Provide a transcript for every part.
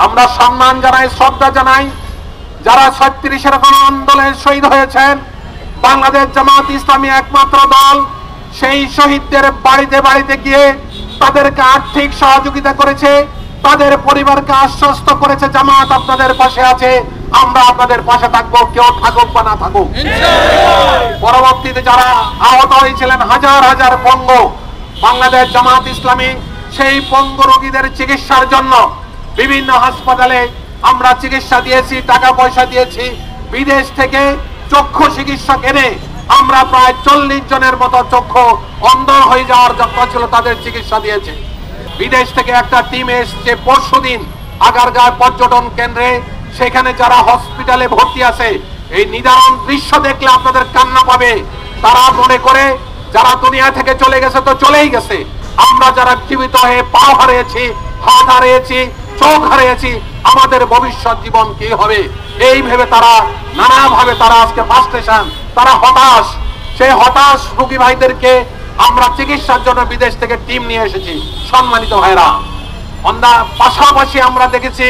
আমরা সম্মান জানাই, শ্রদ্ধা জানাই যারা ৩৬-এর গণ আন্দোলনে শহীদ হয়েছেন। বাংলাদেশ জামাত ইসলামী একমাত্র দল সেই শহীদদের বাড়িতে বাড়িতে গিয়ে তাদেরকে আর্থিক সহযোগিতা করেছে, তাদের পরিবারকে আশ্বস্ত করেছে জামাত আপনাদের পাশে আছে, আমরা আপনাদের পাশে থাকবো, কেউ থাকুক বা না থাকুক। পরবর্তীতে যারা আহত হয়েছিলেন হাজার হাজার পঙ্গু, বাংলাদেশ জামাত ইসলামী সেই পঙ্গু রোগীদের চিকিৎসার জন্য বিভিন্ন হাসপাতালে আমরা চিকিৎসা দিয়েছি, টাকা পয়সা দিয়েছি। বিদেশ থেকে চক্ষু চিকিৎসক এনে আমরা প্রায় 40 জনের মতো চক্ষু অন্ধ হয়ে যাওয়ার যত্ন ছিল তাদের চিকিৎসা দিয়েছে। বিদেশ থেকে একটা টিম এসছে পরশুদিন আগারগাঁও পর্যটন কেন্দ্রে, সেখানে যারা হসপিটালে ভর্তি আছে এই নিদারুণ দৃশ্য দেখলে আপনাদের কান্না পাবে। তারা মনে করে যারা দুনিয়া থেকে চলে গেছে তো চলেই গেছে, আমরা যারা জীবিত হয়ে পা হারিয়েছি, হাত হারিয়েছি, চোখ হারিয়েছি, আমাদের ভবিষ্যৎ জীবন কি হবে এই ভেবে তারা নানাভাবে তারা আজকে ফ্রাস্ট্রেশন, তারা হতাশ। সেই হতাশ রোগী ভাইদেরকে আমরা চিকিৎসার জন্য বিদেশ থেকে টিম নিয়ে এসেছি। সম্মানিত ভাইরা, পাশাপাশি আমরা দেখেছি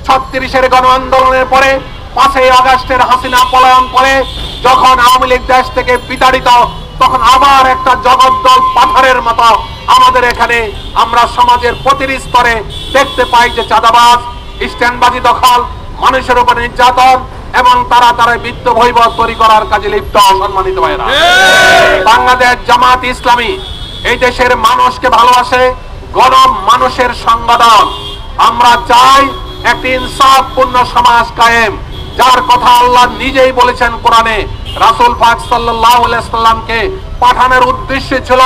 ৩৬-এর গণ আন্দোলনের পরে ৫ই আগস্টের হাসিনা পলায়ন করে যখন আওয়ামী লীগ দেশ থেকে বিতাড়িত, তখন আবার একটা জগদ্দল পাথরের মতো আমাদের এখানে আমরা সমাজের প্রতিটি স্তরে দেখতে পাই যে চাঁদাবাজ, স্ট্যান্ডবাজি দখল, মানুষের উপর নির্যাতন এবং তারা বিত্ত বৈভব তৈরি করার কাজে লিপ্ত। সম্মানিত ভাইরা, বাংলাদেশ জামাত ইসলামী এই দেশের মানুষকে ভালোবাসে, গরম মানুষের সংগঠন। আমরা চাই একটি ইনসাফপূর্ণ সমাজ কায়েম, যার কথা আল্লাহ নিজেই বলেছেন কোরআনে। রাসূল পাক সাল্লাল্লাহু আলাইহি ওয়াসাল্লামকে পাঠানোর উদ্দেশ্য ছিল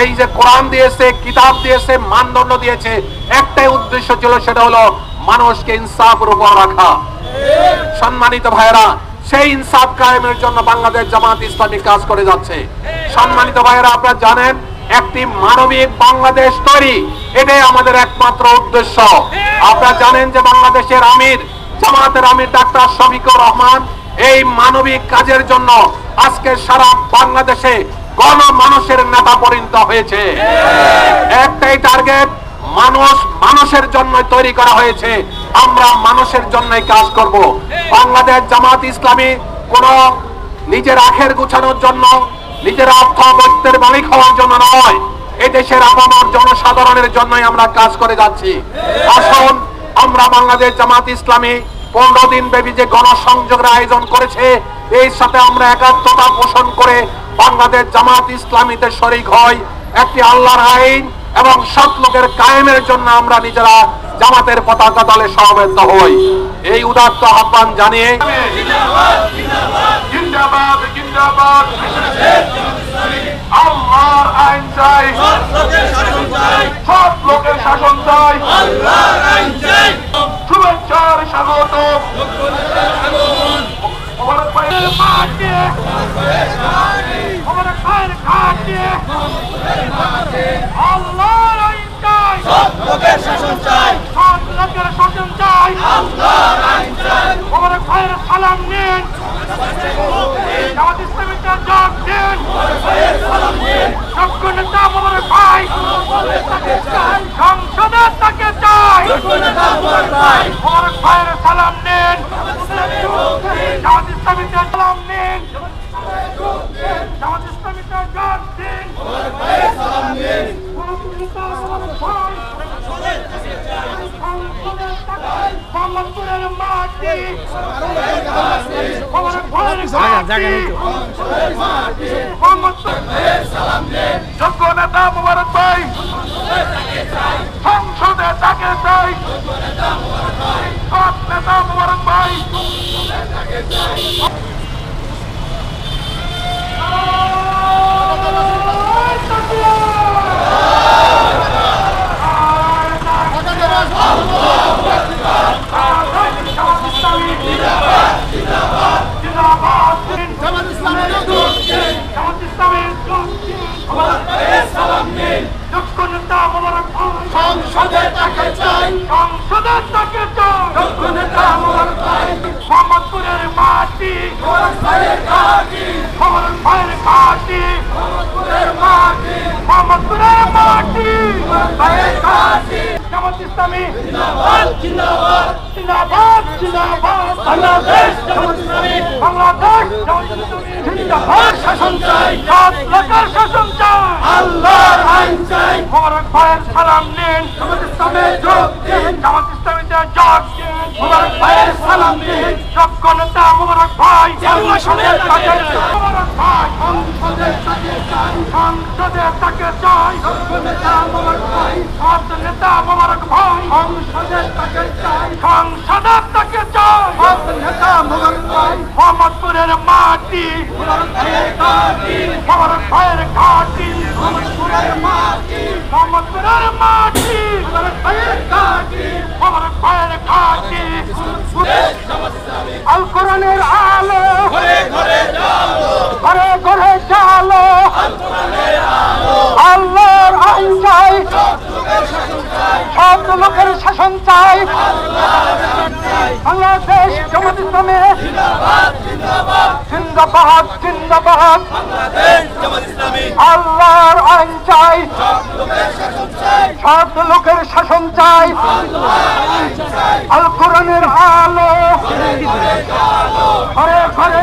এই যে কোরআন দিয়েছে, কিতাব দিয়েছে, মানদণ্ড দিয়েছে, একটাই উদ্দেশ্য ছিল, সেটা হলো মানুষকে ইনসাফের উপর রাখা। সম্মানিত ভাইরা, সেই ইনসাফ কায়েমের জন্য বাংলাদেশ জামাত ইসলামী কাজ করে যাচ্ছে। সম্মানিত ভাইরা, আপনারা জানেন একটি মানবিক বাংলাদেশ তৈরি, এটাই আমাদের একমাত্র উদ্দেশ্য। আপনারা জানেন যে বাংলাদেশের আমির, জামাতের আমির ডাক্তার শফিকুর রহমান এই মানবিক কাজের জন্য আজকে সারা বাংলাদেশে গণমানুষের নেতা পরিণত হয়েছে। একটাই টার্গেট, মানুষের জন্য তৈরি করা হয়েছে, আমরা মানুষের জন্যই কাজ করব। বাংলাদেশ জামাত ইসলামী কোন নিজের আখের গুছানোর জন্য, নিজের অর্থবৈত্যের মালিক হওয়ার জন্য নয়, এই দেশের আপামর জনসাধারণের জন্যই আমরা কাজ করে যাচ্ছি। আসুন আমরা বাংলাদেশ জামাত ইসলামী 15 দিন ব্যাপী যে গণসংযোগের আয়োজন করেছে, এর সাথে আমরা একাত্মতা পোষণ করে বাংলাদেশ জামাত ইসলামীতে শরীক হই। একটি আল্লাহর আইন এবং সৎ লোকের কায়েমের জন্য আমরা নিজেরা জামাতের পতাকা তলে সমবেত হই। এই উদাত্ত আহ্বান জানিয়ে আল্লাহর আইন চাই, সৎ লোকের শাসন চাই, শুভেচ্ছার স্বাগত। আল্লাহর আইন চাই, সৎ লোকের শাসন চাই, সৎ লোকের শাসন চাই, আল্লাহর আইন চাই। আমার ভাইয়ের সালাম নিন, জামাত ইসলামীর ডাক দিন, সক্ষ নেতা আমার ভাই, সংসদে তাকে চাই, আমার ভাইয়ের সালাম নিন, জামাত ইসলামীর সালাম নিন, জামাত ইসলামীর ডাক দিন, মোহাম্মদপুরের মাটি, যোগ্য নেতা মোবারক ভাই, সংসদে তাকে চাই, সৎ নেতা মোবারক ভাই। সংসদে তাকে চাই, মোহাম্মদপুরের মাটি, আমার ভাইয়ের ঘাটি, মোহাম্মদপুরের মাটি, জামাত ইসলামী জিন্দাবাদ জিন্দাবাদ জিন্দাবাদ জিন্দাবাদ বাংলাদেশ জামাত ইসলামী বাংলাদেশ জামাত ইসলামী জিন্দাবাদ শাসন চাই 7 লাখের শাসন চাই আল্লাহর আইন চাই মোবারক ভাইয়ের সালাম নিন জামাত ইসলামে যোগ দিন জামাত ইসলামীতে যোগ দিন মোবারক ভাইয়ের সালাম নিন যোগ্য নেতা মোবারক ভাই সংসদের তাকে মোবারক ভাই সংসদের তাকে চাই সংসদের তাকে চাই যোগ্য নেতা মোবারক ভাই সৎ নেতা মোবারক ভাই সংসদের তাকে চাই সংসদের তাকে চাই সৎ নেতা মোবারক ভাই মোহাম্মদপুরের মাটি মোবারক ভাইয়ের ঘাটি মোবারক ভাইয়ের ঘাটি মোহাম্মদপুরের মাটি মোহাম্মদপুরের মাটি মোবারক ভাইয়ের ঘাটি মোবারক ভাইয়ের ঘাটি আল কোরআনের আলো ঘরে ঘরে জালো ঘরে ঘরে জালো আল কোরআনের আলো আল্লাহর আইন চাই সব লোকের শাসন চাই বাংলাদেশ জামাত ইসলামী জিন্দাবাদ জিন্দাবাদ জিন্দাবাদ জিন্দাবাদ বাংলাদেশ জামাত ইসলামী আল্লাহর আইন চাই সব লোকের শাসন চাই আল কোরআনের আলো ঘরে ঘরে